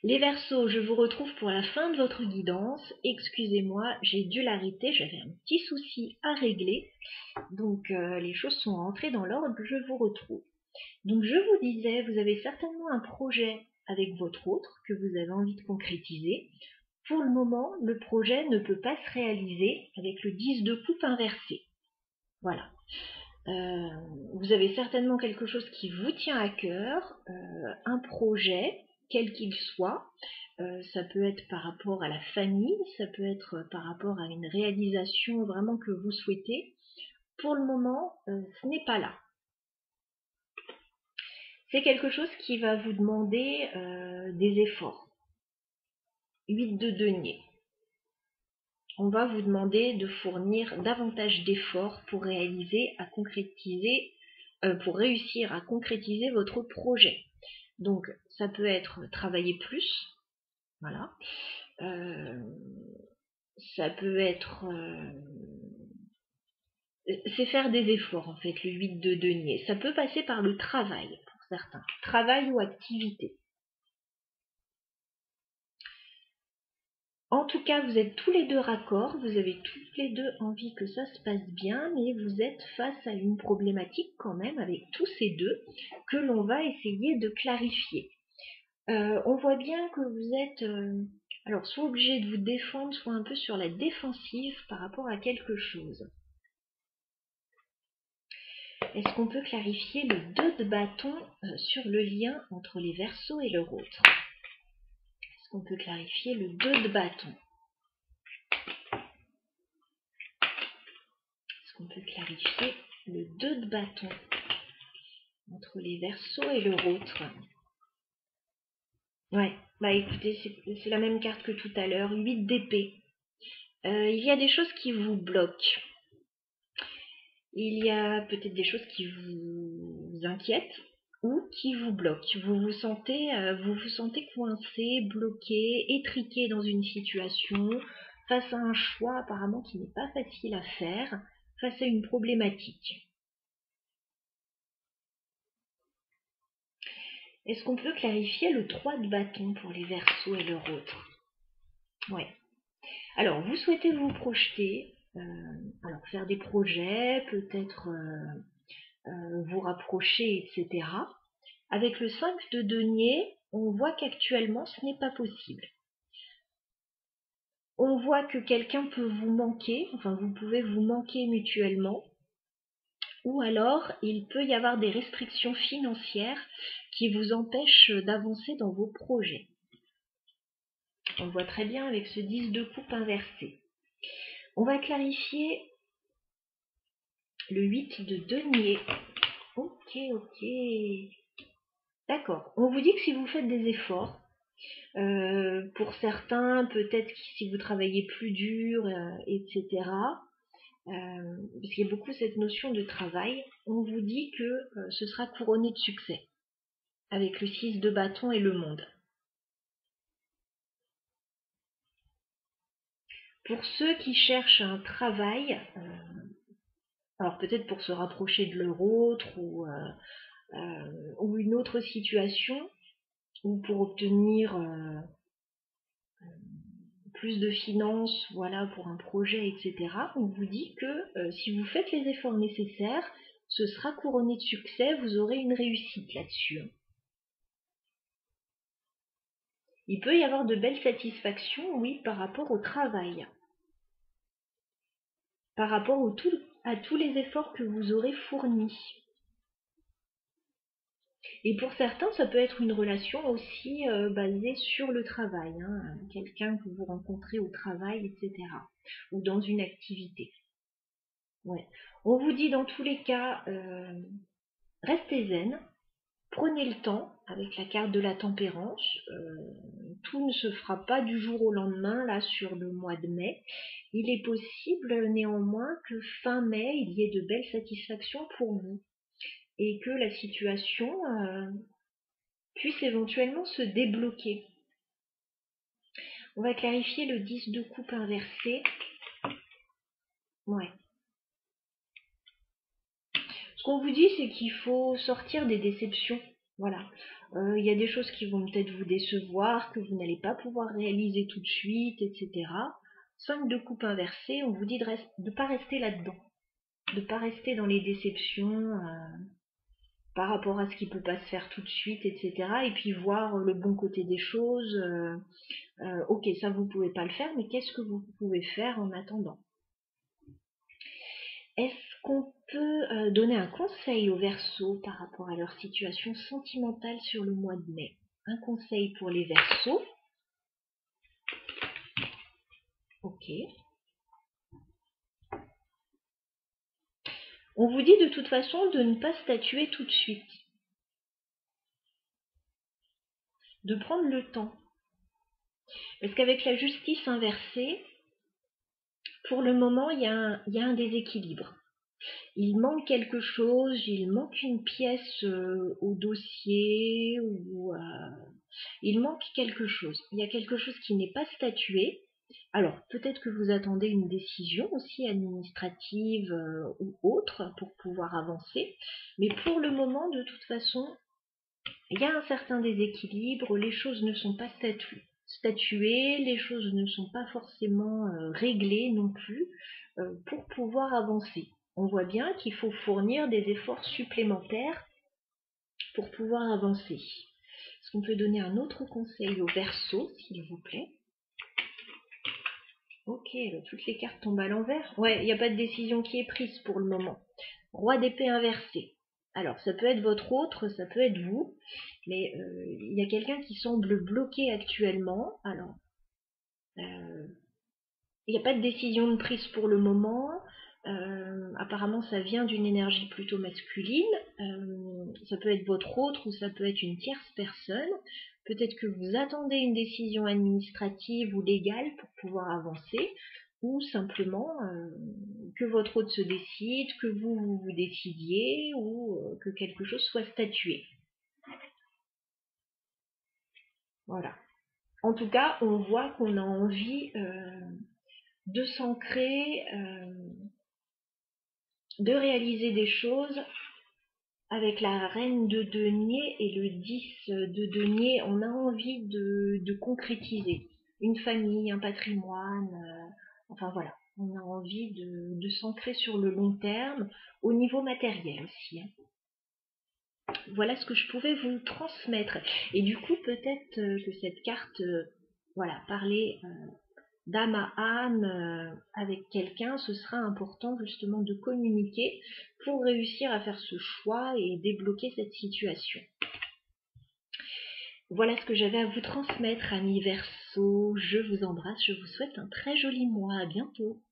Les Verseaux, je vous retrouve pour la fin de votre guidance. Excusez-moi, j'ai dû l'arrêter, j'avais un petit souci à régler. Donc les choses sont rentrées dans l'ordre, je vous retrouve. Donc je vous disais, vous avez certainement un projet avec votre autre que vous avez envie de concrétiser. Pour le moment, le projet ne peut pas se réaliser avec le 10 de coupe inversé. Voilà. Vous avez certainement quelque chose qui vous tient à cœur, un projet, quel qu'il soit. Ça peut être par rapport à la famille, ça peut être par rapport à une réalisation vraiment que vous souhaitez. Pour le moment, ce n'est pas là. C'est quelque chose qui va vous demander des efforts. 8 de denier. On va vous demander de fournir davantage d'efforts pour réaliser, à concrétiser, pour réussir à concrétiser votre projet. Donc, ça peut être travailler plus, voilà. Ça peut être, c'est faire des efforts en fait, le 8 de denier. Ça peut passer par le travail pour certains, travail ou activité. En tout cas, vous êtes tous les deux raccords, vous avez tous les deux envie que ça se passe bien, mais vous êtes face à une problématique quand même avec tous ces deux que l'on va essayer de clarifier. On voit bien que vous êtes alors soit obligé de vous défendre, soit un peu sur la défensive par rapport à quelque chose. Est-ce qu'on peut clarifier le 2 de bâton sur le lien entre les Verseaux et leur autre? Est-ce qu'on peut clarifier le 2 de bâton? Est-ce qu'on peut clarifier le 2 de bâton entre les Verseaux et leur autre? Ouais, bah écoutez, c'est la même carte que tout à l'heure, 8 d'épée. Il y a des choses qui vous bloquent. Il y a peut-être des choses qui vous inquiètent ou qui vous bloquent. Vous vous sentez coincé, bloqué, étriqué dans une situation, face à un choix apparemment qui n'est pas facile à faire, face à une problématique. Est-ce qu'on peut clarifier le 3 de bâton pour les Verseaux et leur autre? Ouais. Alors, vous souhaitez vous projeter, alors faire des projets, peut-être vous rapprocher, etc. Avec le 5 de denier, on voit qu'actuellement, ce n'est pas possible. On voit que quelqu'un peut vous manquer, enfin vous pouvez vous manquer mutuellement, ou alors il peut y avoir des restrictions financières qui vous empêchent d'avancer dans vos projets. On le voit très bien avec ce 10 de coupe inversé. On va clarifier le 8 de denier. Ok. D'accord. On vous dit que si vous faites des efforts, pour certains, peut-être que si vous travaillez plus dur, etc., parce qu'il y a beaucoup cette notion de travail, on vous dit que ce sera couronné de succès, avec le 6 de bâton et le monde. Pour ceux qui cherchent un travail, alors peut-être pour se rapprocher de leur autre ou une autre situation, ou pour obtenir plus de finances, voilà, pour un projet, etc. On vous dit que si vous faites les efforts nécessaires, ce sera couronné de succès, vous aurez une réussite là-dessus. Il peut y avoir de belles satisfactions, oui, par rapport au travail, par rapport à tous les efforts que vous aurez fournis. Et pour certains, ça peut être une relation aussi basée sur le travail, hein, quelqu'un que vous rencontrez au travail, etc. Ou dans une activité. Ouais. On vous dit dans tous les cas, restez zen, prenez le temps avec la carte de la tempérance. Tout ne se fera pas du jour au lendemain, là, sur le mois de mai. Il est possible néanmoins que fin mai, il y ait de belles satisfactions pour vous. Et que la situation puisse éventuellement se débloquer. On va clarifier le 10 de coupe inversé. Ouais. Ce qu'on vous dit, c'est qu'il faut sortir des déceptions. Voilà. Il y a des choses qui vont peut-être vous décevoir, que vous n'allez pas pouvoir réaliser tout de suite, etc. 5 de coupe inversée, on vous dit de ne pas rester là-dedans, de ne pas rester dans les déceptions par rapport à ce qui peut pas se faire tout de suite, etc. Et puis voir le bon côté des choses. Ok, ça vous pouvez pas le faire, mais qu'est-ce que vous pouvez faire en attendant? Est-ce qu'on peut donner un conseil aux Verseaux par rapport à leur situation sentimentale sur le mois de mai? Un conseil pour les Verseaux. Ok. On vous dit de toute façon de ne pas statuer tout de suite. De prendre le temps. Parce qu'avec la justice inversée, pour le moment, il y a un déséquilibre. Il manque quelque chose, il manque une pièce au dossier, ou il manque quelque chose. Il y a quelque chose qui n'est pas statué. Alors, peut-être que vous attendez une décision aussi administrative ou autre pour pouvoir avancer. Mais pour le moment, de toute façon, il y a un certain déséquilibre, les choses ne sont pas statuées, les choses ne sont pas forcément réglées non plus pour pouvoir avancer. On voit bien qu'il faut fournir des efforts supplémentaires pour pouvoir avancer. Est-ce qu'on peut donner un autre conseil au Verseau, s'il vous plaît? Ok, toutes les cartes tombent à l'envers. Ouais, il n'y a pas de décision qui est prise pour le moment. Roi d'épée inversé. Alors, ça peut être votre autre, ça peut être vous, mais il y a quelqu'un qui semble bloqué actuellement. Alors, il n'y a pas de décision de prise pour le moment. Apparemment, ça vient d'une énergie plutôt masculine. Ça peut être votre autre ou ça peut être une tierce personne. Peut-être que vous attendez une décision administrative ou légale pour pouvoir avancer, ou simplement que votre hôte se décide, que vous décidiez, ou que quelque chose soit statué. Voilà. En tout cas, on voit qu'on a envie de s'ancrer, de réaliser des choses. Avec la reine de denier et le 10 de denier, on a envie de concrétiser une famille, un patrimoine, enfin voilà, on a envie de s'ancrer sur le long terme, au niveau matériel aussi. Voilà ce que je pouvais vous transmettre. Et du coup, peut-être que cette carte, voilà, parler d'âme à âme avec quelqu'un, ce sera important justement de communiquer pour réussir à faire ce choix et débloquer cette situation. Voilà ce que j'avais à vous transmettre, amis Verseaux. Je vous embrasse, je vous souhaite un très joli mois. À bientôt.